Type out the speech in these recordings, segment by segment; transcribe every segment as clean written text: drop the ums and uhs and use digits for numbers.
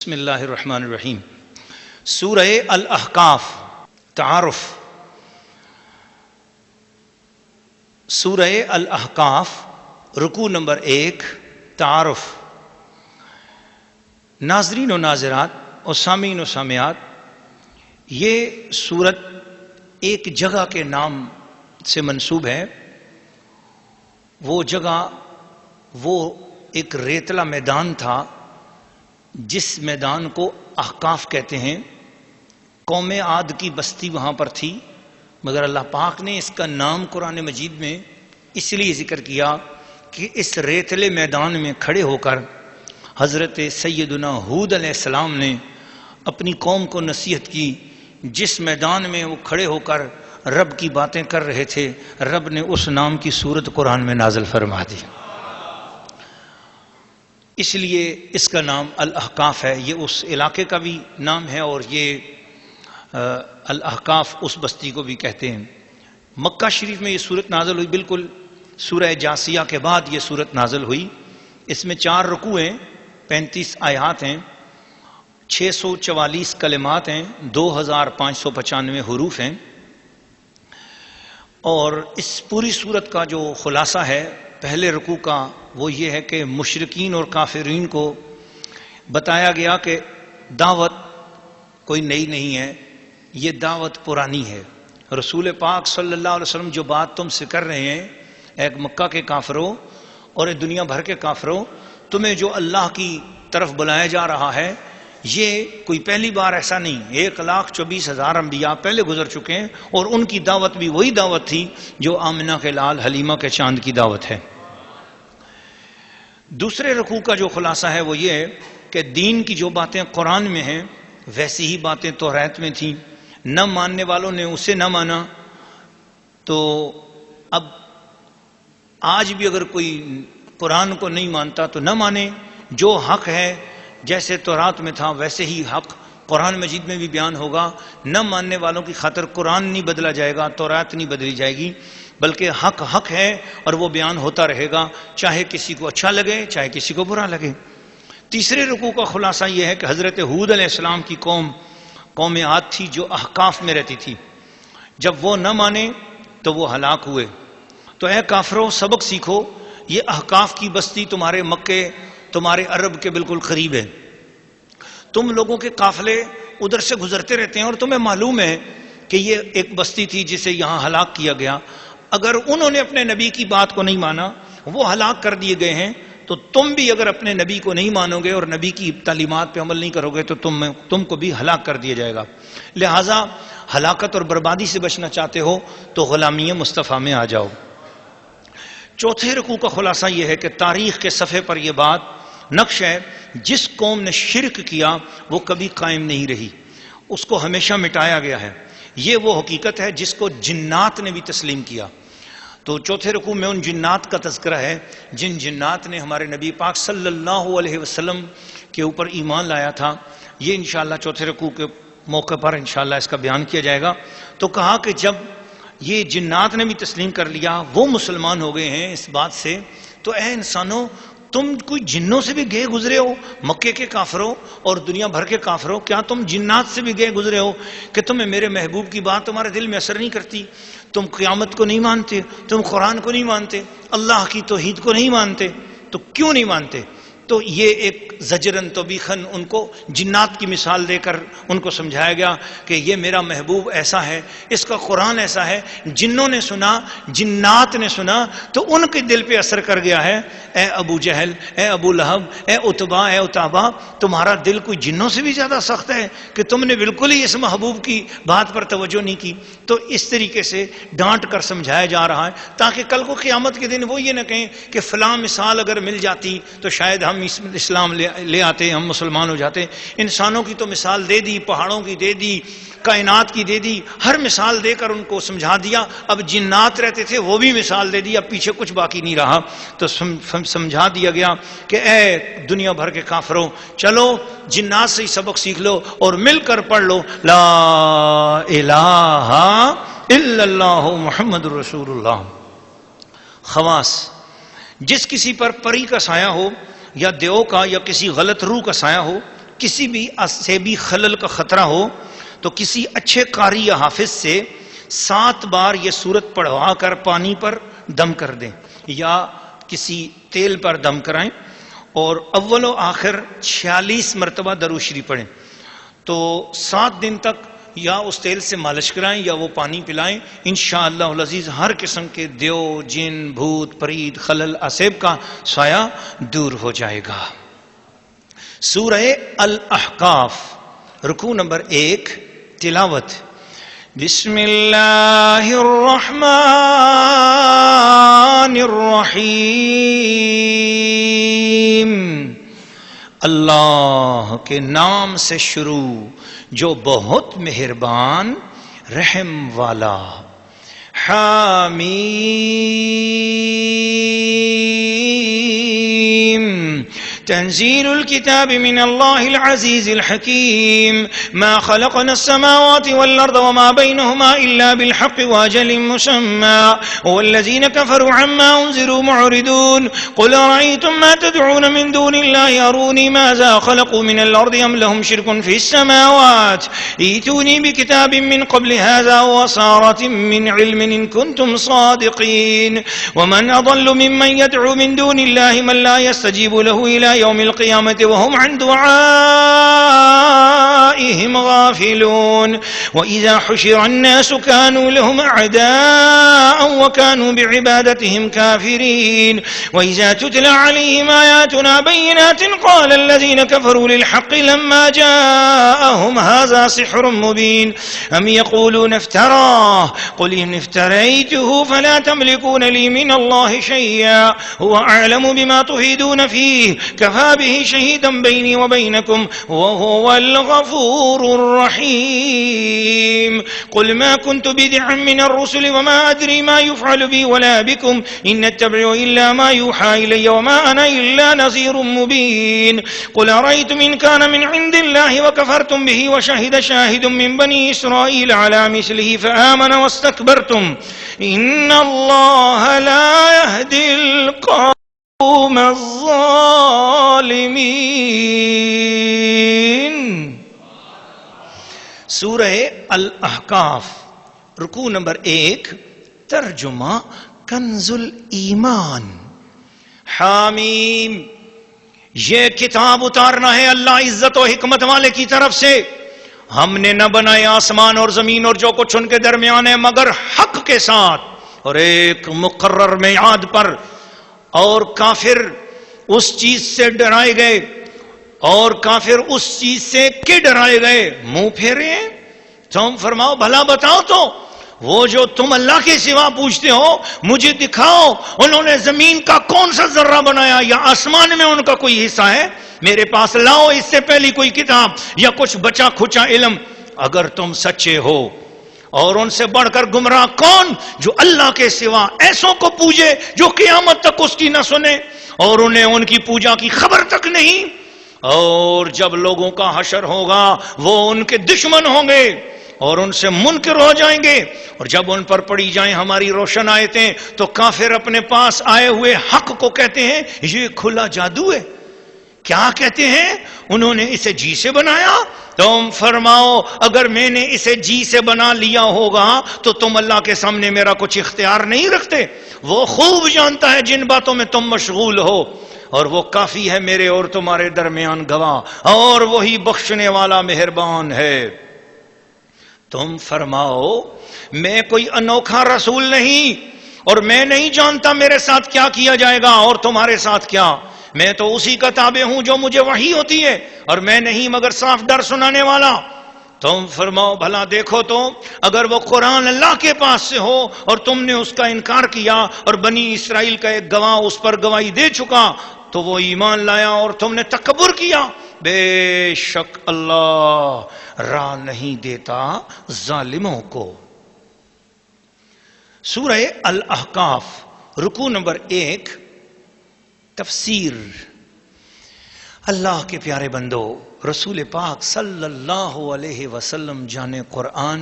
بسم اللہ الرحمن الرحیم۔ سورہ الاحقاف تعارف۔ سورہ الاحقاف رکوع نمبر 1 تعارف۔ ناظرین و ناظرات اور سامعین و سامعات، یہ سورت ایک جگہ کے نام سے منسوب ہے۔ وہ جگہ وہ ایک ریتلا میدان تھا جس میدان کو احقاف کہتے ہیں۔ قوم عاد کی بستی وہاں پر تھی، مگر اللہ پاک نے اس کا نام قرآن مجید میں اس لیے ذکر کیا کہ اس ریتلے میدان میں کھڑے ہو کر حضرت سیدنا ہود علیہ السلام نے اپنی قوم کو نصیحت کی۔ جس میدان میں وہ کھڑے ہو کر رب کی باتیں کر رہے تھے، رب نے اس نام کی سورت قرآن میں نازل فرما دی، اس لیے اس کا نام الاحقاف ہے۔ یہ اس علاقے کا بھی نام ہے اور یہ الاحقاف اس بستی کو بھی کہتے ہیں۔ مکہ شریف میں یہ سورت نازل ہوئی، بالکل سورہ جاسیہ کے بعد یہ سورت نازل ہوئی۔ اس میں 4 رکوع ہیں، 35 آیات ہیں، 644 کلمات ہیں، 2595 حروف ہیں۔ اور اس پوری سورت کا جو خلاصہ ہے پہلے رکوع کا وہ یہ ہے کہ مشرکین اور کافرین کو بتایا گیا کہ دعوت کوئی نئی نہیں ہے، یہ دعوت پرانی ہے۔ رسول پاک صلی اللہ علیہ وسلم جو بات تم سے کر رہے ہیں، ایک مکہ کے کافروں اور ایک دنیا بھر کے کافروں، تمہیں جو اللہ کی طرف بلایا جا رہا ہے، یہ کوئی پہلی بار ایسا نہیں۔ 1,24,000 انبیاء پہلے گزر چکے ہیں اور ان کی دعوت بھی وہی دعوت تھی جو آمنہ کے لال حلیمہ کے چاند کی دعوت ہے۔ دوسرے رکوع کا جو خلاصہ ہے وہ یہ ہے کہ دین کی جو باتیں قرآن میں ہیں ویسی ہی باتیں توریت میں تھیں، نہ ماننے والوں نے اسے نہ مانا۔ تو اب آج بھی اگر کوئی قرآن کو نہیں مانتا تو نہ مانے، جو حق ہے جیسے تورات میں تھا ویسے ہی حق قرآن مجید میں بھی بیان ہوگا۔ نہ ماننے والوں کی خاطر قرآن نہیں بدلا جائے گا، تورات نہیں بدلی جائے گی، بلکہ حق حق ہے اور وہ بیان ہوتا رہے گا، چاہے کسی کو اچھا لگے چاہے کسی کو برا لگے۔ تیسرے رکوع کا خلاصہ یہ ہے کہ حضرت ہود علیہ السلام کی قوم عاد تھی جو احقاف میں رہتی تھی۔ جب وہ نہ مانے تو وہ ہلاک ہوئے۔ تو اے کافروں، سبق سیکھو، یہ احقاف کی بستی تمہارے مکے، تمہارے عرب کے بالکل قریب ہے۔ تم لوگوں کے قافلے ادھر سے گزرتے رہتے ہیں اور تمہیں معلوم ہے کہ یہ ایک بستی تھی جسے یہاں ہلاک کیا گیا۔ اگر انہوں نے اپنے نبی کی بات کو نہیں مانا، وہ ہلاک کر دیے گئے ہیں، تو تم بھی اگر اپنے نبی کو نہیں مانو گے اور نبی کی تعلیمات پہ عمل نہیں کرو گے تو تم کو بھی ہلاک کر دیا جائے گا۔ لہٰذا ہلاکت اور بربادی سے بچنا چاہتے ہو تو غلامی مصطفیٰ میں آ جاؤ۔ چوتھے رکوع کا خلاصہ یہ ہے کہ تاریخ کے صفحے پر یہ بات نقش ہے، جس قوم نے شرک کیا وہ کبھی قائم نہیں رہی، اس کو ہمیشہ مٹایا گیا ہے۔ یہ وہ حقیقت ہے جس کو جنات نے بھی تسلیم کیا۔ تو چوتھے رکوع میں ان جنات کا تذکرہ ہے جن جنات نے ہمارے نبی پاک صلی اللہ علیہ وسلم کے اوپر ایمان لایا تھا۔ یہ انشاءاللہ چوتھے رکوع کے موقع پر انشاءاللہ اس کا بیان کیا جائے گا۔ تو کہا کہ جب یہ جنات نے بھی تسلیم کر لیا، وہ مسلمان ہو گئے ہیں اس بات سے، تو اے انسانوں، تم کوئی جنوں سے بھی گئے گزرے ہو؟ مکے کے کافروں اور دنیا بھر کے کافروں، کیا تم جنات سے بھی گئے گزرے ہو کہ تمہیں میرے محبوب کی بات تمہارے دل میں اثر نہیں کرتی؟ تم قیامت کو نہیں مانتے، تم قرآن کو نہیں مانتے، اللہ کی توحید کو نہیں مانتے، تو کیوں نہیں مانتے؟ تو یہ ایک زجرن توبیخن ان کو جنات کی مثال دے کر ان کو سمجھایا گیا کہ یہ میرا محبوب ایسا ہے، اس کا قرآن ایسا ہے۔ جنوں نے سنا، جنات نے سنا تو ان کے دل پہ اثر کر گیا ہے۔ اے ابو جہل، اے ابو لہب، اے اتبا، اے اتابا، تمہارا دل کوئی جنوں سے بھی زیادہ سخت ہے کہ تم نے بالکل ہی اس محبوب کی بات پر توجہ نہیں کی۔ تو اس طریقے سے ڈانٹ کر سمجھایا جا رہا ہے تاکہ کل کو قیامت کے دن وہ یہ نہ کہیں کہ فلاں مثال اگر مل جاتی تو شاید ہم اسلام لے آتے، ہم مسلمان ہو جاتے۔ انسانوں کی تو مثال دے دی، پہاڑوں کی دے دی، کائنات کی دے دی، ہر مثال دے کر ان کو سمجھا دیا۔ اب جنات رہتے تھے وہ بھی مثال دے دی، اب پیچھے کچھ باقی نہیں رہا۔ تو سمجھا دیا گیا کہ اے دنیا بھر کے کافروں، چلو جنات سے ہی سبق سیکھ لو اور مل کر پڑھ لو لا الہ الا اللہ محمد رسول اللہ۔ خواص، جس کسی پر پری کا سایہ ہو یا دیو کا یا کسی غلط روح کا سایہ ہو، کسی بھی سے بھی خلل کا خطرہ ہو تو کسی اچھے قاری یا حافظ سے 7 بار یہ سورت پڑھوا کر پانی پر دم کر دیں یا کسی تیل پر دم کرائیں اور اول و آخر 46 مرتبہ درود شریف پڑھیں تو 7 دن تک یا اس تیل سے مالش کرائیں یا وہ پانی پلائیں، انشاءاللہ العزیز ہر قسم کے دیو، جن، بھوت، پرید، خلل، اسیب کا سایہ دور ہو جائے گا۔ سورہ الاحقاف رکوع نمبر 1 تلاوت۔ بسم اللہ الرحمن الرحیم، اللہ کے نام سے شروع جو بہت مہربان رحم والا۔ حامیم، تنزيل الكتاب من الله العزيز الحكيم، ما خلقنا السماوات والأرض وما بينهما إلا بالحق وأجل مسمى، والذين كفروا عما أنذروا معرضون، قل أرأيتم ما تدعون من دون الله أروني ماذا خلقوا من الأرض أم لهم شرك في السماوات، ائتوني بكتاب من قبل هذا وأثارة من علم إن كنتم صادقين، ومن أضل ممن يدعو من دون الله من لا يستجيب له إلى يوم القيامة وهم عن دعائهم غافلون، وإذا حشر الناس كانوا لهم أعداء وكانوا بعبادتهم كافرين، وإذا تتلى عليهم آياتنا بينات قال الذين كفروا للحق لما جاءهم هذا سحر مبين، أم يقولون افتراه قل إن افتريته فلا تملكون لي من الله شيئا هو أعلم بما تفيدون فيه كفى به شهيدا بيني وبينكم وهو الغفور الرحيم، قل ما كنت بدعا من الرسل وما أدري ما يفعل بي ولا بكم إن أتبع إلا ما يوحى إلي وما أنا إلا نذير مبين، قل أرأيتم إن كان من عند الله وكفرتم به وشهد شاهد من بني إسرائيل على مثله فآمن واستكبرتم إن الله لا يهدي القوم الظالمین۔ سورہ الاحقاف رکوع نمبر 1 ترجمہ کنز الایمان۔ حامیم، یہ کتاب اتارنا ہے اللہ عزت و حکمت والے کی طرف سے، ہم نے نہ بنائے آسمان اور زمین اور جو کچھ ان کے درمیان ہے مگر حق کے ساتھ اور ایک مقرر میعاد پر، اور کافر اس چیز سے ڈرائے گئے اور کافر اس چیز سے کہ ڈرائے گئے منہ پھیرے ہیں۔ تم فرماؤ بھلا بتاؤ تو وہ جو تم اللہ کے سوا پوچھتے ہو مجھے دکھاؤ انہوں نے زمین کا کون سا ذرہ بنایا یا آسمان میں ان کا کوئی حصہ ہے، میرے پاس لاؤ اس سے پہلی کوئی کتاب یا کچھ بچا کھچا علم اگر تم سچے ہو۔ اور ان سے بڑھ کر گمراہ کون جو اللہ کے سوا ایسوں کو پوجے جو قیامت تک اس کی نہ سنے اور انہیں ان کی پوجا کی خبر تک نہیں، اور جب لوگوں کا حشر ہوگا وہ ان کے دشمن ہوں گے اور ان سے منکر ہو جائیں گے، اور جب ان پر پڑی جائیں ہماری روشن آیتیں تو کافر اپنے پاس آئے ہوئے حق کو کہتے ہیں یہ کھلا جادو ہے۔ کیا کہتے ہیں؟ انہوں نے اسے جی سے بنایا۔ تم فرماؤ اگر میں نے اسے جی سے بنا لیا ہوگا تو تم اللہ کے سامنے میرا کچھ اختیار نہیں رکھتے، وہ خوب جانتا ہے جن باتوں میں تم مشغول ہو، اور وہ کافی ہے میرے اور تمہارے درمیان گواہ، اور وہی بخشنے والا مہربان ہے۔ تم فرماؤ میں کوئی انوکھا رسول نہیں اور میں نہیں جانتا میرے ساتھ کیا کیا جائے گا اور تمہارے ساتھ کیا، میں تو اسی کا تابع ہوں جو مجھے وحی ہوتی ہے اور میں نہیں مگر صاف ڈر سنانے والا۔ تم فرماؤ بھلا دیکھو تو اگر وہ قرآن اللہ کے پاس سے ہو اور تم نے اس کا انکار کیا اور بنی اسرائیل کا ایک گواہ اس پر گواہی دے چکا تو وہ ایمان لایا اور تم نے تکبر کیا، بے شک اللہ راہ نہیں دیتا ظالموں کو۔ سورہ الاحقاف رکوع نمبر 1 تفسیر۔ اللہ کے پیارے بندو، رسول پاک صلی اللہ علیہ وسلم جانے قرآن،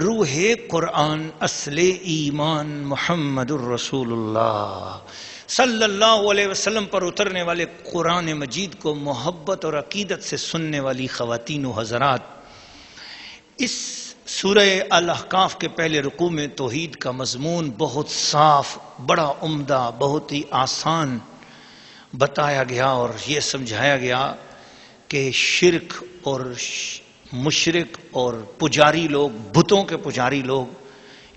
روح قرآن، اصل ایمان محمد الرسول اللہ صلی اللہ علیہ وسلم پر اترنے والے قرآن مجید کو محبت اور عقیدت سے سننے والی خواتین و حضرات، اس سورہ الاحقاف کے پہلے رکوع میں توحید کا مضمون بہت صاف، بڑا عمدہ، بہت ہی آسان بتایا گیا اور یہ سمجھایا گیا کہ شرک اور مشرک اور پجاری لوگ، بتوں کے پجاری لوگ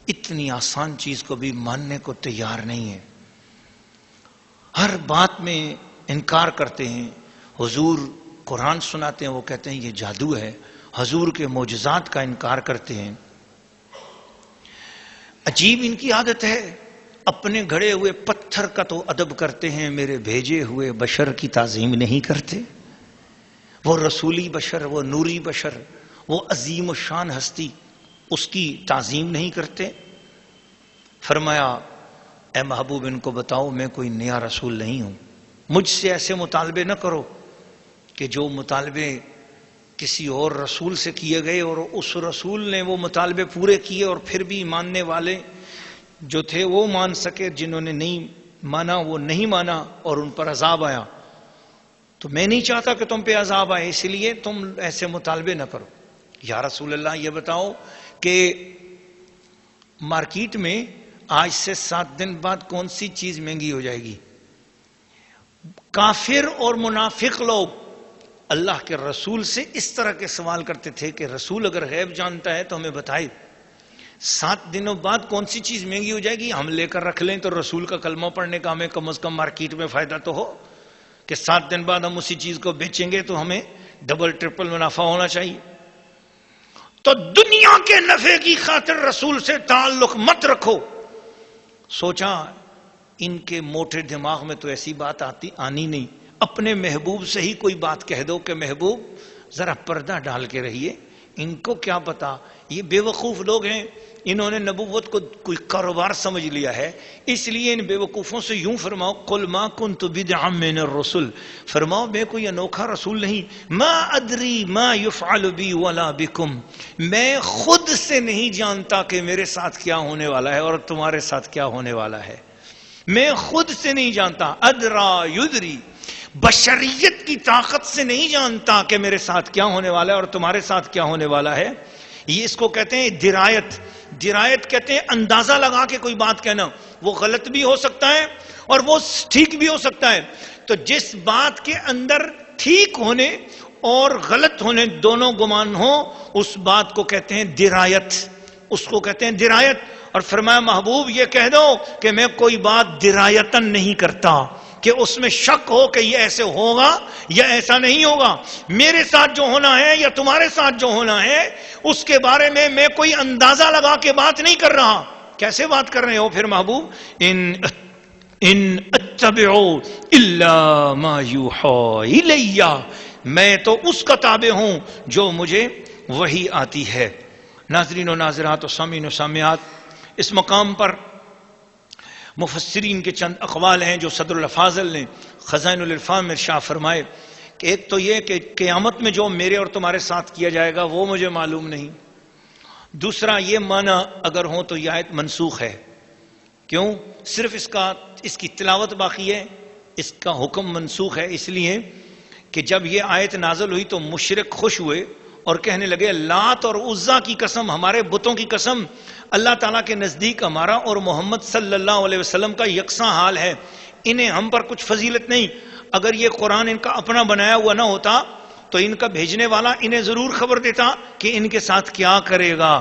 اتنی آسان چیز کو بھی ماننے کو تیار نہیں ہیں، ہر بات میں انکار کرتے ہیں۔ حضور قرآن سناتے ہیں، وہ کہتے ہیں یہ جادو ہے، حضور کے معجزات کا انکار کرتے ہیں۔ عجیب ان کی عادت ہے، اپنے گھڑے ہوئے پتھر کا تو ادب کرتے ہیں، میرے بھیجے ہوئے بشر کی تعظیم نہیں کرتے۔ وہ رسولی بشر، وہ نوری بشر، وہ عظیم الشان ہستی، اس کی تعظیم نہیں کرتے۔ فرمایا اے محبوب ان کو بتاؤ میں کوئی نیا رسول نہیں ہوں، مجھ سے ایسے مطالبے نہ کرو کہ جو مطالبے کسی اور رسول سے کیے گئے اور اس رسول نے وہ مطالبے پورے کیے اور پھر بھی ماننے والے جو تھے وہ مان سکے، جنہوں نے نہیں مانا وہ نہیں مانا اور ان پر عذاب آیا۔ تو میں نہیں چاہتا کہ تم پہ عذاب آئے، اس لیے تم ایسے مطالبے نہ کرو۔ یا رسول اللہ یہ بتاؤ کہ مارکیٹ میں آج سے 7 دن بعد کون سی چیز مہنگی ہو جائے گی؟ کافر اور منافق لوگ اللہ کے رسول سے اس طرح کے سوال کرتے تھے کہ رسول اگر غیب جانتا ہے تو ہمیں بتائے 7 دنوں بعد کون سی چیز مہنگی ہو جائے گی، ہم لے کر رکھ لیں تو رسول کا کلمہ پڑھنے کا ہمیں کم از کم مارکیٹ میں فائدہ تو ہو کہ 7 دن بعد ہم اسی چیز کو بیچیں گے تو ہمیں ڈبل ٹرپل منافع ہونا چاہیے۔ تو دنیا کے نفع کی خاطر رسول سے تعلق مت رکھو۔ سوچا ان کے موٹے دماغ میں تو ایسی بات آنی نہیں، اپنے محبوب سے ہی کوئی بات کہہ دو کہ محبوب ذرا پردہ ڈال کے رہیے، ان کو کیا پتا، یہ بے وقوف لوگ ہیں، انہوں نے نبوت کو کوئی کاروبار سمجھ لیا ہے، اس لیے ان بے وقوفوں سے یوں فرماؤ قل ما کنت بدعا من الرسل، فرماؤ میں کوئی انوکھا رسول نہیں، ما ادری ما یفعل بی ولا بکم، میں خود سے نہیں جانتا کہ میرے ساتھ کیا ہونے والا ہے اور تمہارے ساتھ کیا ہونے والا ہے، میں خود سے نہیں جانتا، ادرا یدری، بشریت کی طاقت سے نہیں جانتا کہ میرے ساتھ کیا ہونے والا ہے اور تمہارے ساتھ کیا ہونے والا ہے۔ یہ اس کو کہتے ہیں درایت۔ درایت کہتے ہیں اندازہ لگا کے کوئی بات کہنا، وہ غلط بھی ہو سکتا ہے اور وہ ٹھیک بھی ہو سکتا ہے، تو جس بات کے اندر ٹھیک ہونے اور غلط ہونے دونوں گمان ہو اس بات کو کہتے ہیں درایت، اس کو کہتے ہیں درایت۔ اور فرمایا محبوب یہ کہہ دو کہ میں کوئی بات درایتاً نہیں کرتا کہ اس میں شک ہو کہ یہ ایسے ہوگا یا ایسا نہیں ہوگا، میرے ساتھ جو ہونا ہے یا تمہارے ساتھ جو ہونا ہے اس کے بارے میں کوئی اندازہ لگا کے بات نہیں کر رہا۔ کیسے بات کر رہے ہو پھر محبوب؟ ان اتبع الا ما یوحی الی، میں تو اس کا تابع ہوں جو مجھے وحی آتی ہے۔ ناظرین و ناظرات و سامعین و سامعات، اس مقام پر مفسرین کے چند اقوال ہیں جو صدر الافاضل نے خزائن العرفان میں ارشاد فرمائے کہ ایک تو یہ کہ قیامت میں جو میرے اور تمہارے ساتھ کیا جائے گا وہ مجھے معلوم نہیں، دوسرا یہ معنی اگر ہو تو یہ آیت منسوخ ہے۔ کیوں؟ صرف اس کی تلاوت باقی ہے، اس کا حکم منسوخ ہے، اس لیے کہ جب یہ آیت نازل ہوئی تو مشرک خوش ہوئے اور کہنے لگے لات اور عزا کی قسم، ہمارے بتوں کی قسم، اللہ تعالیٰ کے نزدیک ہمارا اور محمد صلی اللہ علیہ وسلم کا یکساں حال ہے، انہیں ہم پر کچھ فضیلت نہیں۔ اگر یہ قرآن ان کا اپنا بنایا ہوا نہ ہوتا تو ان کا بھیجنے والا انہیں ضرور خبر دیتا کہ ان کے ساتھ کیا کرے گا،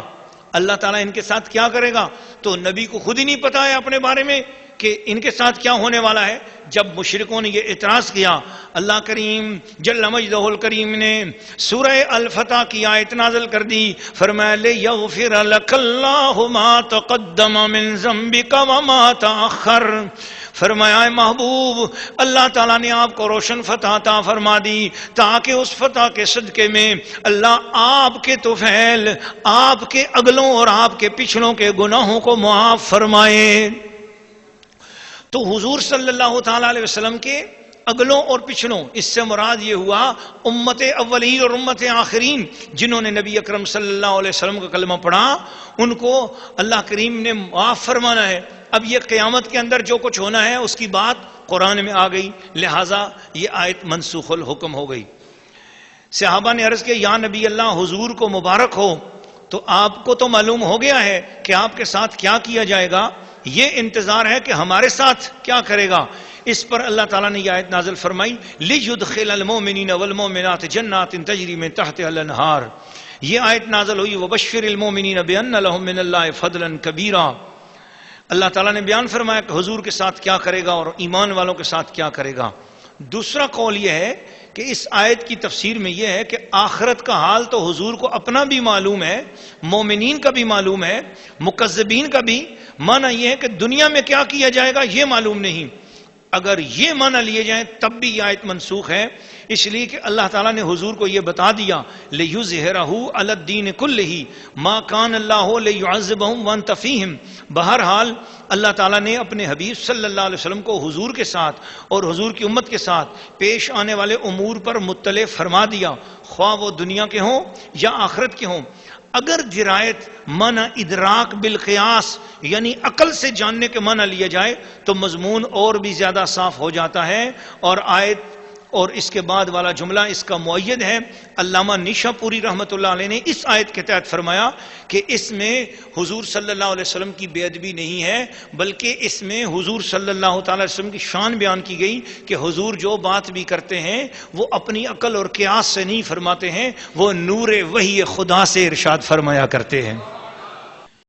اللہ تعالیٰ ان کے ساتھ کیا کرے گا۔ تو نبی کو خود ہی نہیں پتا ہے اپنے بارے میں کہ ان کے ساتھ کیا ہونے والا ہے۔ جب مشرکوں نے یہ اعتراض کیا، اللہ کریم جل مجدہ الکریم نے سورہ الفتح کی آیت نازل کر دی، فرمایا لِیَغْفِرَ لَكَ اللَّهُ مَا تَقَدَّمَ مِن ذَنبِكَ وَمَا تَأَخَّرَ، فرمایا اے محبوب اللہ تعالیٰ نے آپ کو روشن فتح عطا فرما دی تاکہ اس فتح کے صدقے میں اللہ آپ کے طفیل، آپ کے اگلوں اور آپ کے پچھلوں کے گناہوں کو معاف فرمائے۔ تو حضور صلی اللہ تعالیٰ علیہ وسلم کے اگلوں اور پچھلوں، اس سے مراد یہ ہوا امت اولین اور امت آخرین، جنہوں نے نبی اکرم صلی اللہ علیہ وسلم کا کلمہ پڑھا ان کو اللہ کریم نے معاف فرمانا ہے۔ اب یہ قیامت کے اندر جو کچھ ہونا ہے اس کی بات قرآن میں آ گئی، لہٰذا یہ آیت منسوخ الحکم ہو گئی۔ صحابہ نے عرض کیا یا نبی اللہ حضور کو مبارک ہو، تو آپ کو تو معلوم ہو گیا ہے کہ آپ کے ساتھ کیا کیا جائے گا، یہ انتظار ہے کہ ہمارے ساتھ کیا کرے گا۔ اس پر اللہ تعالیٰ نے یہ آیت نازل فرمائی لِيُدْخِلَ الْمُؤْمِنِينَ وَالْمُؤْمِنَاتِ جَنَّاتٍ تَجْرِي مِن تَحْتِهَا الْأَنْهَارُ، یہ آیت نازل ہوئی وَبَشِّرِ الْمُؤْمِنِينَ بِأَنَّ لَهُم مِّنَ اللَّهِ فَضْلًا كَبِيرًا۔ اللہ تعالیٰ نے بیان فرمایا کہ حضور کے ساتھ کیا کرے گا اور ایمان والوں کے ساتھ کیا کرے گا۔ دوسرا قول یہ ہے کہ اس آیت کی تفسیر میں یہ ہے کہ آخرت کا حال تو حضور کو اپنا بھی معلوم ہے، مومنین کا بھی معلوم ہے، مکذبین کا بھی۔ معنی یہ ہے کہ دنیا میں کیا کیا جائے گا یہ معلوم نہیں۔ اگر یہ معنی لیے جائیں تب بھی یہ آیت منسوخ ہے، اس لیے کہ اللہ تعالیٰ نے حضور کو یہ بتا دیا لِيُظْهِرَهُ عَلَى الدِّينِ كُلِّهِ مَا كَانَ اللَّهُ لِيُعَذِّبَهُمْ وَأَنْتَ فِيهِمْ۔ بہرحال اللہ تعالیٰ نے اپنے حبیب صلی اللہ علیہ وسلم کو حضور کے ساتھ اور حضور کی امت کے ساتھ پیش آنے والے امور پر مطلع فرما دیا، خواہ وہ دنیا کے ہوں یا آخرت کے ہوں۔ اگر درایت معنی ادراک بالقیاس یعنی عقل سے جاننے کے معنی لیا جائے تو مضمون اور بھی زیادہ صاف ہو جاتا ہے، اور آیت اور اس کے بعد والا جملہ اس کا مؤید ہے۔ علامہ نیشا پوری رحمۃ اللہ علیہ نے اس آیت کے تحت فرمایا کہ اس میں حضور صلی اللہ علیہ وسلم کی بے ادبی نہیں ہے، بلکہ اس میں حضور صلی اللہ تعالی علیہ وسلم کی شان بیان کی گئی کہ حضور جو بات بھی کرتے ہیں وہ اپنی عقل اور قیاس سے نہیں فرماتے ہیں، وہ نور وحی خدا سے ارشاد فرمایا کرتے ہیں۔